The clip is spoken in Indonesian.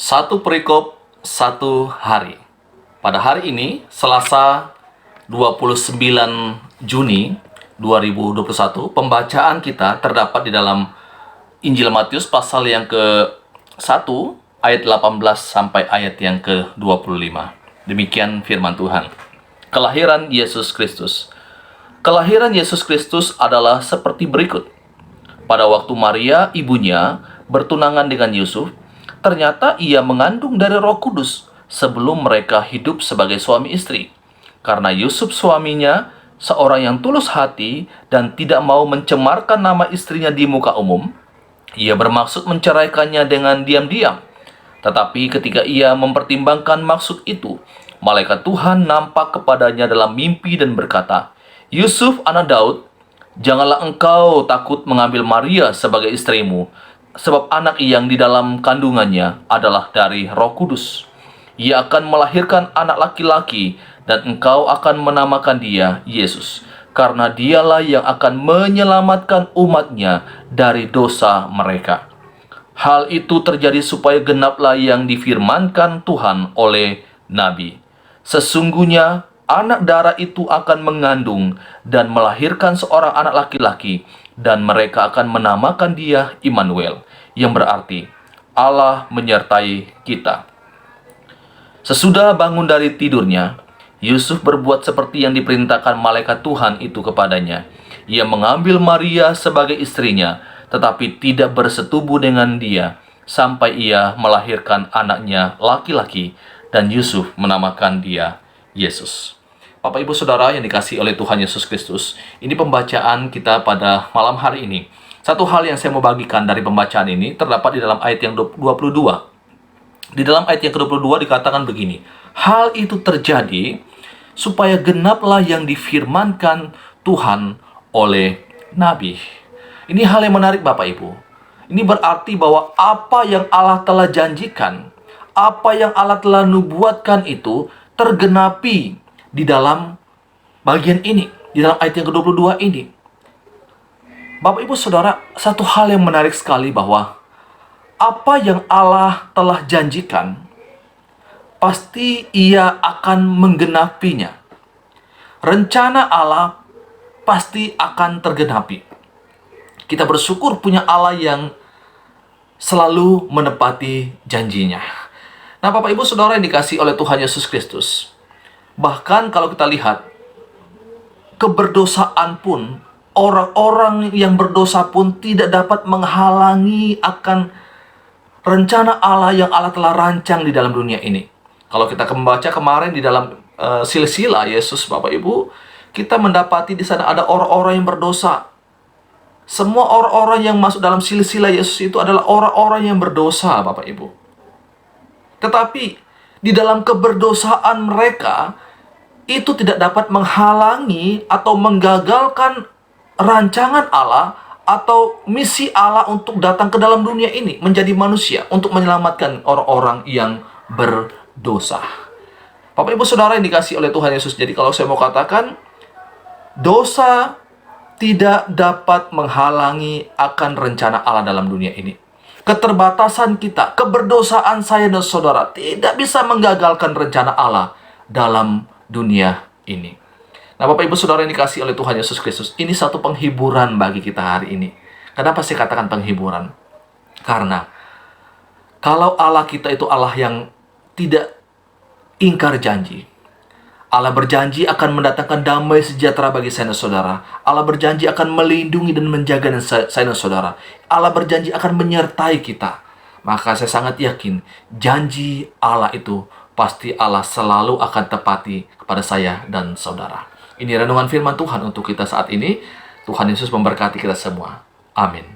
Satu perikop, satu hari. Pada hari ini, Selasa 29 Juni 2021, pembacaan kita terdapat di dalam Injil Matius pasal yang ke-1, ayat 18 sampai ayat yang ke-25. Demikian firman Tuhan. Kelahiran Yesus Kristus. Kelahiran Yesus Kristus adalah seperti berikut. Pada waktu Maria, ibunya, bertunangan dengan Yusuf, ternyata ia mengandung dari Roh Kudus sebelum mereka hidup sebagai suami istri. Karena Yusuf suaminya seorang yang tulus hati dan tidak mau mencemarkan nama istrinya di muka umum, ia bermaksud menceraikannya dengan diam-diam. Tetapi ketika ia mempertimbangkan maksud itu, malaikat Tuhan nampak kepadanya dalam mimpi dan berkata, "Yusuf, anak Daud, janganlah engkau takut mengambil Maria sebagai istrimu, sebab anak yang di dalam kandungannya adalah dari Roh Kudus. Ia akan melahirkan anak laki-laki, dan engkau akan menamakan dia Yesus, karena dialah yang akan menyelamatkan umatnya dari dosa mereka." Hal itu terjadi supaya genaplah yang difirmankan Tuhan oleh Nabi. Sesungguhnya anak darah itu akan mengandung dan melahirkan seorang anak laki-laki, dan mereka akan menamakan dia Immanuel, yang berarti Allah menyertai kita. Sesudah bangun dari tidurnya, Yusuf berbuat seperti yang diperintahkan malaikat Tuhan itu kepadanya. Ia mengambil Maria sebagai istrinya, tetapi tidak bersetubuh dengan dia sampai ia melahirkan anaknya laki-laki, dan Yusuf menamakan dia Yesus. Bapak, Ibu, Saudara yang dikasihi oleh Tuhan Yesus Kristus, ini pembacaan kita pada malam hari ini. Satu hal yang saya mau bagikan dari pembacaan ini terdapat di dalam ayat yang 22. Di dalam ayat yang ke-22 dikatakan begini, "Hal itu terjadi supaya genaplah yang difirmankan Tuhan oleh Nabi." Ini hal yang menarik, Bapak Ibu. Ini berarti bahwa apa yang Allah telah janjikan, apa yang Allah telah nubuatkan itu tergenapi di dalam bagian ini, di dalam ayat yang ke-22 ini. Bapak, Ibu, Saudara, satu hal yang menarik sekali bahwa apa yang Allah telah janjikan, pasti ia akan menggenapinya. Rencana Allah pasti akan tergenapi. Kita bersyukur punya Allah yang selalu menepati janjinya. Nah, Bapak, Ibu, Saudara yang dikasihi oleh Tuhan Yesus Kristus, bahkan kalau kita lihat, keberdosaan pun, orang-orang yang berdosa pun tidak dapat menghalangi akan rencana Allah yang Allah telah rancang di dalam dunia ini. Kalau kita membaca kemarin di dalam silsilah Yesus, Bapak Ibu, kita mendapati di sana ada orang-orang yang berdosa. Semua orang-orang yang masuk dalam silsilah Yesus itu adalah orang-orang yang berdosa, Bapak Ibu. Tetapi di dalam keberdosaan mereka, itu tidak dapat menghalangi atau menggagalkan rancangan Allah atau misi Allah untuk datang ke dalam dunia ini, menjadi manusia, untuk menyelamatkan orang-orang yang berdosa. Bapak, Ibu, Saudara yang dikasihi oleh Tuhan Yesus, jadi kalau saya mau katakan, dosa tidak dapat menghalangi akan rencana Allah dalam dunia ini. Keterbatasan kita, keberdosaan saya dan saudara tidak bisa menggagalkan rencana Allah dalam dunia ini. Nah, Bapak, Ibu, Saudara yang dikasihi oleh Tuhan Yesus Kristus, ini satu penghiburan bagi kita hari ini. Kenapa saya katakan penghiburan? Karena kalau Allah kita itu Allah yang tidak ingkar janji. Allah berjanji akan mendatangkan damai sejahtera bagi saya dan saudara. Allah berjanji akan melindungi dan menjaga saya dan saudara. Allah berjanji akan menyertai kita. Maka saya sangat yakin janji Allah itu pasti Allah selalu akan tepati kepada saya dan saudara. Ini renungan firman Tuhan untuk kita saat ini. Tuhan Yesus memberkati kita semua. Amin.